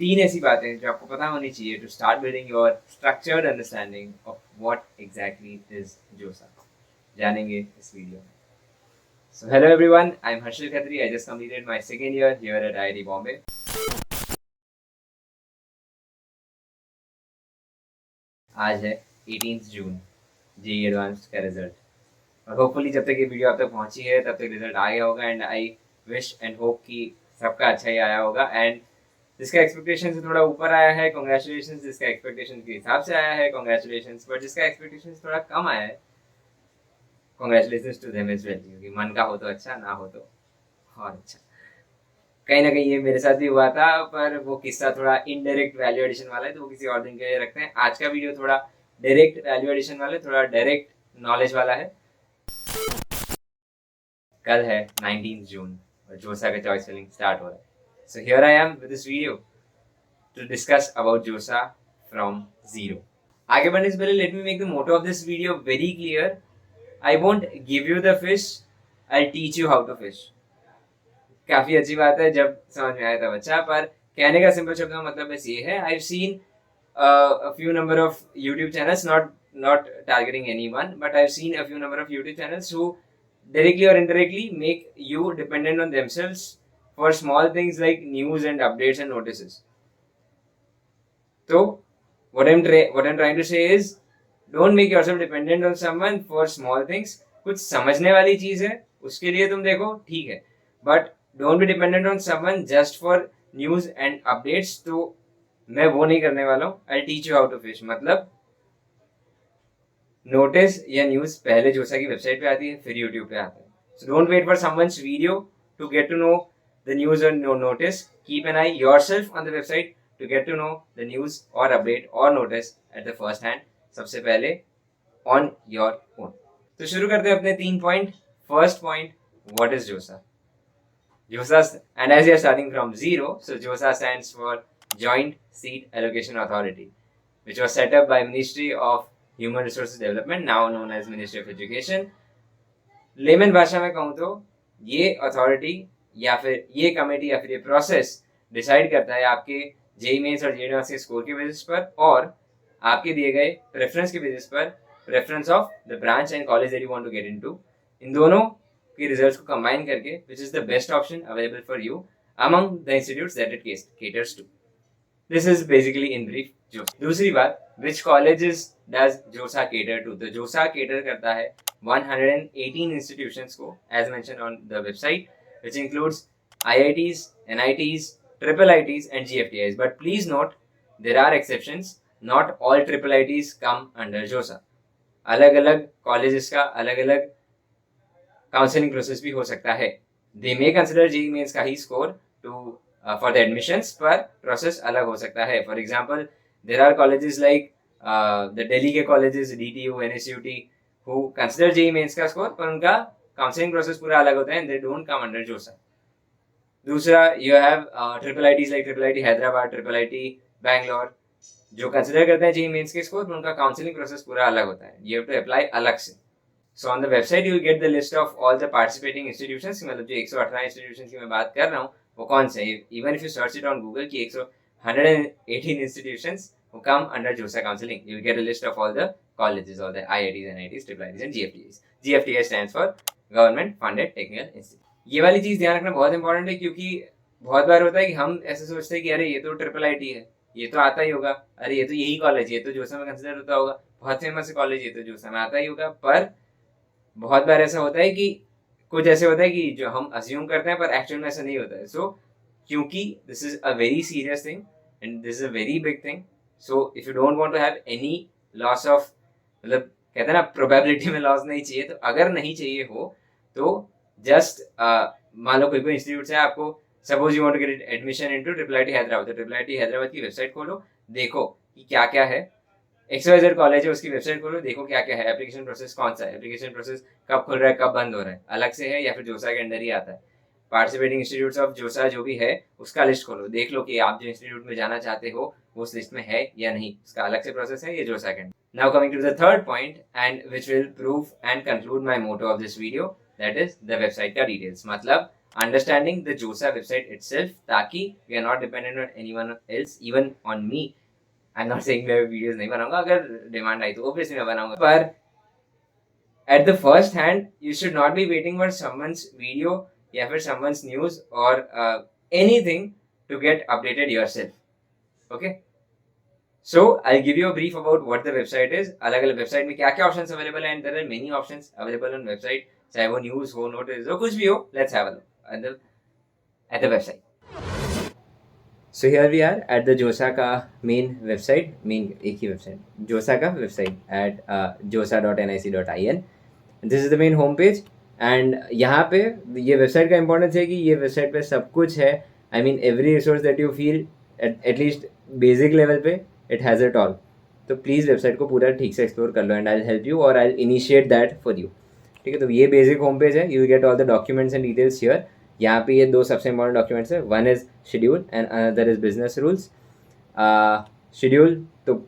तीन ऐसी बातें जो आपको पता होनी चाहिए to start building your structured understanding of what exactly is जोसा, जानेंगे इस वीडियो में। So hello everyone, I'm Harshil Khatri. I just completed my second year here at IIT Bombay. आज है 18 जून, जेई एडवांस्ड का रिजल्ट, और होपफुली जब तक ये वीडियो आप तक पहुंची है तब तक रिजल्ट आ गया होगा। And I wish and hope कि सबका अच्छा ही आया होगा। एंड जिसका एक्सपेक्टेशन से थोड़ा ऊपर आया है, कॉन्ग्रेचुलेशन। जिसका एक्सपेक्टेशन के हिसाब से आया है, कॉन्ग्रेचुलेशन। बट जिसका एक्सपेक्टेशन से थोड़ा कम आया है, congratulation to them as well, क्योंकि मन का हो तो अच्छा, ना हो तो और अच्छा। कहीं ना कहीं ये मेरे साथ भी हुआ था, पर वो किस्सा थोड़ा इनडायरेक्ट वैल्यू एडिशन वाला है, तो वो किसी और दिन के लिए रखते हैं। आज का वीडियो थोड़ा डायरेक्ट वैल्यू एडिशन वाला है, थोड़ा डायरेक्ट नॉलेज वाला है। कल है 19 जून और जोसा का चॉइस फिलिंग स्टार्ट हो रहा है। So here I am with this video to discuss about JoSAA from zero. आगे बढ़ने से पहले let me make the motto of this video very clear. I won't give you the fish, I teach you how to fish. काफी अच्छी बात है, जब समझ में आया तब अच्छा, पर कहने का सिंपल शब्द का मतलब बस ये है। I have seen a few number of YouTube channels, not targeting anyone, but I've seen a few number of YouTube channels who directly or indirectly make you dependent on themselves for small things like news and updates and notices. So what I'm trying to say is, don't make yourself dependent on someone for small things. कुछ समझने वाली चीज है उसके लिए तुम देखो, ठीक है, but don't be dependent on someone just for news and updates. तो मैं वो नहीं करने वाला हूँ। I teach you how to fish, मतलब नोटिस या न्यूज पहले जोसा की वेबसाइट पे आती है, फिर यूट्यूब पे आता है। So don't wait for someone's video to get to know the news और notice. Keep an eye yourself on the website to get to know the news और अपडेट और notice at the first hand, सबसे पहले on your own. तो शुरू करते हैं अपने 3 point. First point, what is जोसा? JOSA, and as you are starting from zero, so JOSA stands for Joint Seat Allocation Authority, which was set up by Ministry of Human Resources Development, now known as Ministry of Education. Lemon भाषा में कहूँ तो ये authority या फिर ये committee या फिर ये प्रोसेस डिसाइड करता है आपके जेई मेंस और जेई के स्कोर के बेसिस पर और आपके दिए गए प्रेफरेंस के बेसिस पर, preference of the branch and college that you want to get into, इन दोनों के रिजल्ट्स को कंबाइन करके which is the best option available for you among the institutes that it caters to. This is basically in brief JoSAA. दूसरी बात, which colleges does JoSAA cater to? तो जोसा cater करता है 118 institutions को, as mentioned on the website, which includes IITs, NITs, triple ITs and GFTIs. But please note, there are exceptions. Not all triple ITs come under JOSA. अलग अलग colleges का अलग अलग काउंसलिंग प्रोसेस भी हो सकता है। They may consider JEE mains का ही score to for the admissions, पर प्रोसेस अलग हो सकता है। For example, there are colleges like the Delhi के colleges DTU, NSUT, who consider JEE mains का स्कोर, पर उनका काउंसलिंग प्रोसेस पूरा अलग होता है and they don't come under JoSAA. दूसरा, you have triple ITs like triple IT Hyderabad, triple IT Bangalore, जो कंसिडर करते हैं JEE मेंस के स्कोर, पर उनका काउंसलिंग प्रोसेस पूरा अलग होता है। यू हैव टू अप्लाई अलग से। So on the website you will get the list of all the participating institutions। मतलब जो 118 institutions की मैं बात कर रहा हूँ वो कौन से हैं। Even if you search it on Google कि 118 institutions who come under JOSA counseling, you will get a list of all the colleges, all the IITs, NITs, triple ITs and GFTIs. GFTI stands for Government Funded Technical Institute। ये वाली चीज ध्यान रखना बहुत important है, क्योंकि बहुत बार होता है कि हम ऐसे सोचते हैं कि अरे ये तो ट्रिपल IT है, ये तो आता ही होगा, अरे ये तो यही कॉलेज, ये तो जोसा में कंसिडर होता होगा, बहुत फेमस कॉलेज, ये तो जोसा में आता ही होगा। पर बहुत बार ऐसा होता है कि कुछ ऐसे होता है कि जो हम अज्यूम करते हैं पर एक्चुअल में ऐसा नहीं होता है। सो क्योंकि this is a very serious thing and this is a very big thing, so if you don't want to have any loss of, मतलब कहते हैं ना प्रोबेबिलिटी में लॉस नहीं चाहिए, तो अगर नहीं चाहिए हो तो जस्ट मान लो कोई इंस्टीट्यूट है, आपको suppose you want to get admission into triple IT Hyderabad, तो ट्रिपल आईटी हैदराबाद की वेबसाइट खोलो, देखो कि क्या क्या है। XYZ कॉलेज है, उसकी वेबसाइट खोलो, देखो क्या क्या है, एप्लीकेशन प्रोसेस कौन सा है, एप्लीकेशन प्रोसेस कब खुल रहा है, कब बंद हो रहा है, अलग से है या फिर जोसा के अंदर ही आता है। पार्टिसिपेटिंग इंस्टीट्यूट्स ऑफ जोसा जो भी है उसका लिस्ट खोलो, देख लो कि आप जो इंस्टीट्यूट में जाना चाहते हो वो उस लिस्ट में है या नहीं, उसका अलग से प्रोसेस है ये जोसा के अंदर। Now coming to the third point and which will prove and conclude my motto of this video, that is the website का डिटेल्स। मतलब understanding the JOSA website itself, ताकि we are not dependent on anyone else, even on me. I'm not saying मैं videos नहीं बनाऊंगा, अगर demand आई तो obviously मैं बनाऊंगा, पर at the first hand you should not be waiting for someone's video या फिर someone's news or anything to get updated yourself. Okay, so I'll give you a brief about what the website is. अलग अलग website में क्या क्या options available है, and there are many options available on website, चाहे वो news हो, notice हो, कुछ भी हो. Let's have a look at the website. So here we are at the JOSA का main website, main एक ही website, JOSA का website at josa.nic.in. This is the main home page. And यहाँ पे ये वेबसाइट का इंपॉर्टेंस है कि ये वेबसाइट पे सब कुछ है. I mean every resource that you feel at least basic level पे इट हैज़ इट ऑल. तो प्लीज़ वेबसाइट को पूरा ठीक से एक्सप्लोर कर लो एंड आई हेल्प यू और I initiate that for you. ठीक है, तो ये बेसिक होम पेज है. You get all the documents and details here. यहाँ पे ये दो सबसे इंपॉर्टेंट डॉक्यूमेंट्स है. One is schedule and another is business rules. Schedule तो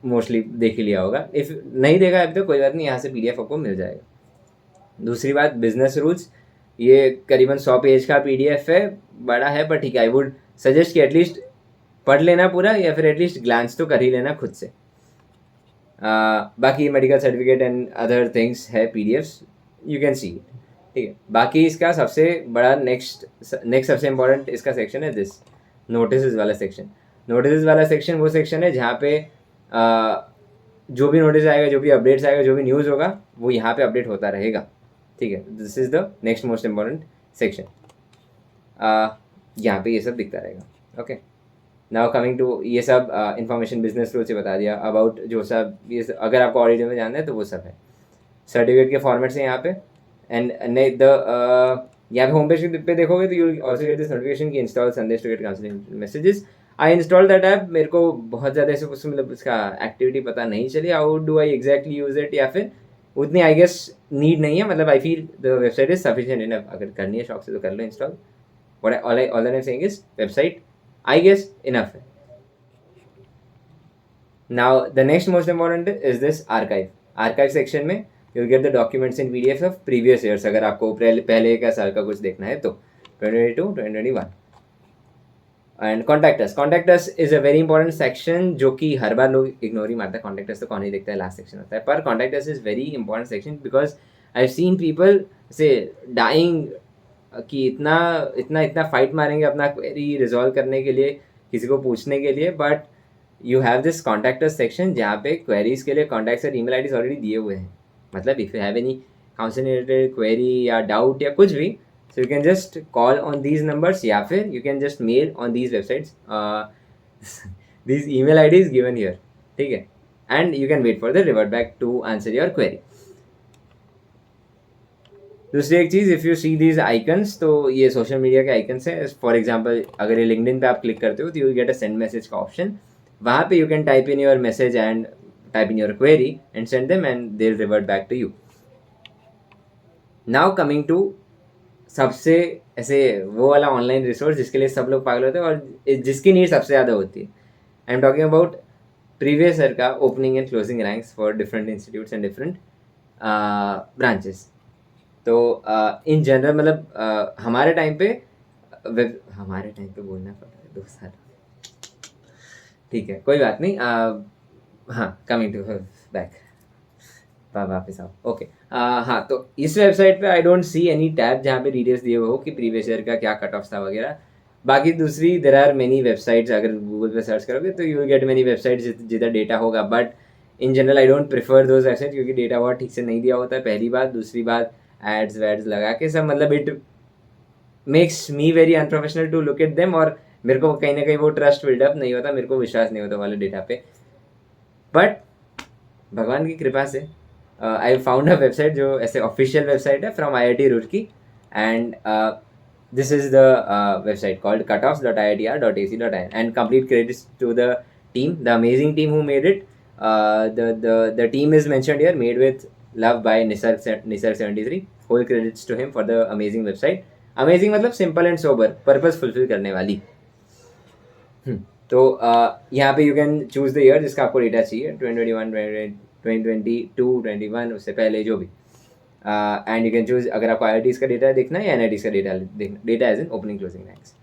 मोस्टली देख ही लिया होगा. इफ़ नहीं देखा अभी तो कोई बात नहीं, यहाँ से PDF आपको मिल जाएगा. दूसरी बात बिजनेस रूल्स, ये करीबन 100 पेज का PDF है, बड़ा है पर ठीक है. आई वुड सजेस्ट कि एटलीस्ट पढ़ लेना पूरा या फिर एटलीस्ट ग्लांस तो कर ही लेना खुद से. बाकी medical certificate and other things है PDFs, यू कैन सी. ठीक है, बाकी इसका सबसे बड़ा नेक्स्ट सबसे इम्पोर्टेंट इसका सेक्शन है दिस नोटिस वाला सेक्शन. नोटिस वाला सेक्शन वो सेक्शन है जहाँ पे जो भी नोटिस आएगा, जो भी अपडेट्स आएगा, जो भी न्यूज़ होगा वो यहाँ पे अपडेट होता रहेगा. ठीक है, this is the next most important section. यहाँ पे ये सब दिखता रहेगा. ओके, नाउ कमिंग टू ये सब इंफॉर्मेशन बिजनेस रूल से बता दिया अबाउट जो सब ये अगर आपको ऑडियो में जानना है तो वो सब है. सर्टिफिकेट के फॉर्मेट्स हैं यहाँ पे. एंड यहाँ पे होम पेज पे देखोगे तो you will also get this notification कि install Sandes to get counselling messages. I install that app. मेरे को बहुत ज़्यादा ऐसे कुछ मतलब उसका एक्टिविटी पता नहीं चली. How do I exactly use it, या फिर उतनी आई गेस नीड नहीं है. मतलब I feel the website is sufficient enough. अगर करनी है शौक से तो कर लो install. What all that I am saying is website I guess enough है. Now the next most important is this archive section में you get the documents in PDF of previous years. अगर आपको पहले का साल का कुछ देखना है तो 2022 2021. And contact us is a very important section जो कि हर बार लोग इग्नोर ही मारता है. कॉन्टैक्ट अस तो कौन ही देखता है, लास्ट सेक्शन होता है. पर contact us is very important section because I have seen people से डाइंग कि इतना फाइट मारेंगे अपना क्वेरी रिजॉल्व करने के लिए, किसी को पूछने के लिए. But you have this contact us section जहाँ पे क्वेरीज के लिए कॉन्टैक्ट्स और ईमेल आईडीज ऑलरेडी दिए हुए हैं. मतलब if you have any counselling related query या डाउट या कुछ भी, so you can just call on these numbers या फिर you can just mail on these websites, these email IDs given here. ठीक है, and you can wait for the revert back to answer your query. दूसरी एक चीज़, if you see these icons, तो ये social media के icons हैं. For example अगर ये लिंक्डइन पे आप क्लिक करते हो तो you get a send message का ऑप्शन. वहाँ पे you can type in your message and type in your query and send them and they will revert back to you. Now coming to सबसे ऐसे वो वाला ऑनलाइन रिसोर्स जिसके लिए सब लोग पागल होते हैं और जिसकी नीड सबसे ज़्यादा होती है. I am talking about previous year का opening and closing ranks for different institutes and different branches. तो इन जनरल मतलब हमारे टाइम पे बोलना पड़ रहा है 2 साल. ठीक है, कोई बात नहीं. हाँ, कमिंग टू बैक वापस आओ. ओके, हाँ, तो इस वेबसाइट पे I don't see any tab जहाँ पे डिटेल्स दिए हुए हो कि प्रीवियस ईयर का क्या कट ऑफ था वगैरह. बाकी दूसरी देर आर मेनी वेबसाइट्स. अगर गूगल पे सर्च करोगे तो you will gate many websites जिधर डेटा होगा. But in general I don't prefer those website क्योंकि डेटा बहुत ठीक से नहीं दिया होता है, पहली बात. दूसरी बात, एड्स वैड्स लगा के सब, मतलब it makes me very unprofessional to look at them. और मेरे को कहीं ना कहीं वो ट्रस्ट बिल्डअप नहीं होता, मेरे को विश्वास नहीं होता वाले डेटा पे. बट भगवान की कृपा से आई फाउंड अ वेबसाइट जो ऐसे ऑफिशियल वेबसाइट है from IIT Roorkee, and this is the website called cutoffs.iitr.ac.in, and complete credits to the team, the amazing team who made it. The team is mentioned here, made with love by Nisarg73. Whole credits to him for the amazing website. Amazing मतलब simple and sober, purpose fulfill करने वाली. तो यहाँ पे you can choose the year जिसका आपको data चाहिए, 2021 2022 21, उससे पहले जो भी. एंड यू कैन चूज अगर आपको IITs का डेटा देखना है या NITs का डेटा देखना, data as in opening closing ranks.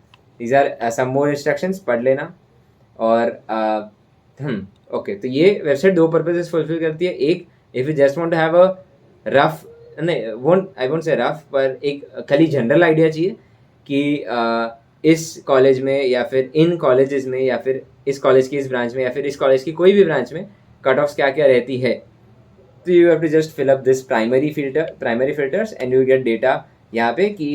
These are some more instructions, पढ़ लेना. और ओके, तो ये वेबसाइट दो पर्पजेस फुलफिल करती है. एक, if you just want to have a rough, नहीं आई वोंट से रफ, पर एक खाली जनरल आइडिया चाहिए कि इस कॉलेज में या फिर इन कॉलेजेस में या फिर इस कॉलेज की इस ब्रांच में या फिर इस कॉलेज की कोई भी ब्रांच में कट ऑफ्स क्या क्या रहती है. तो you have to just fill up this primary filters and you get data यहाँ पे कि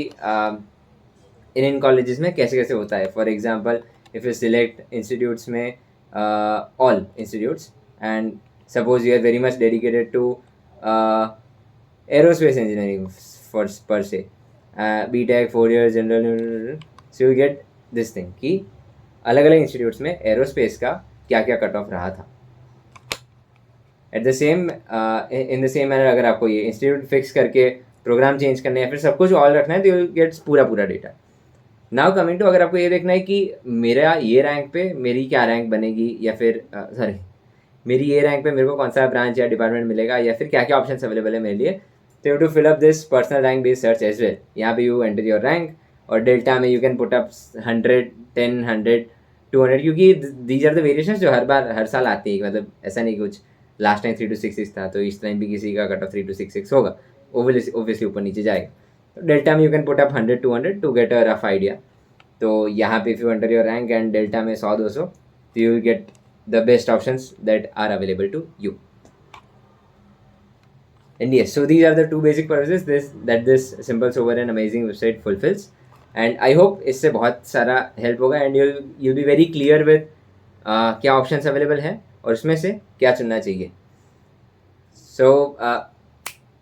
इन कॉलेजेस में कैसे कैसे होता है. For example, if you select institutes में all institutes and suppose you are very much dedicated to aerospace engineering per se, BTech 4 years general, so you get this thing कि अलग अलग इंस्टीट्यूट्स में एरोस्पेस का क्या क्या कट ऑफ रहा था. At the same in the same manner अगर आपको ये इंस्टीट्यूट फिक्स करके प्रोग्राम चेंज करना है या फिर सब कुछ ऑल रखना है तो यू गेट्स पूरा डेटा. नाउ कमिंग टू, अगर आपको ये देखना है कि मेरा ये रैंक पे मेरी क्या रैंक बनेगी या फिर मेरी ये रैंक पे मेरे को कौन सा ब्रांच या डिपार्टमेंट मिलेगा या फिर क्या क्या ऑप्शन अवेलेबल है मेरे लिए, तो you to fill up this personal rank based search as well. यहाँ पे यू एंटर योर रैंक और डेल्टा में यू कैन पुट अप 100, 10, 100, 200, क्योंकि दीज आर द वेरिएशंस जो हर साल आती है. मतलब ऐसा नहीं कुछ लास्ट टाइम 3 to 6 था तो इस टाइम भी किसी का कट ऑफ 3 to 6 होगा, ओबियसली ऊपर नीचे जाएगा. तो डेल्टा में you can put up 100, 200 to get a rough idea. तो यहाँ पे if you enter your rank and delta में 100, 200, तो you will get the best options that are available to you. And yes, so these are the two basic purposes that this simple, sober and amazing website fulfills. And I hope इससे बहुत सारा help होगा and you'll be very clear with क्या options available हैं और उसमें से क्या चुनना चाहिए. So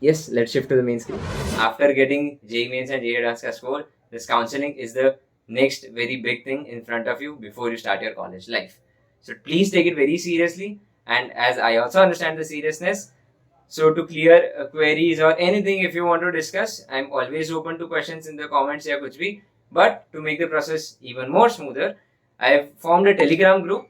yes, let's shift to the main screen. After getting JEE Mains and JEE Advanced का score, this counseling is the next very big thing in front of you before you start your college life. So please take it very seriously, and as I also understand the seriousness, so to clear queries or anything if you want to discuss, I'm always open to questions in the comments या कुछ भी. But to make the process even more smoother, I have formed a Telegram group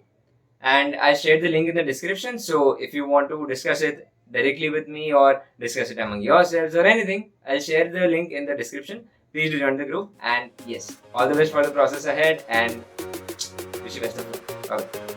and I shared the link in the description. So if you want to discuss it directly with me or discuss it among yourselves or anything, I'll share the link in the description. Please do join the group, and yes, all the best for the process ahead and wish you best of luck. Bye.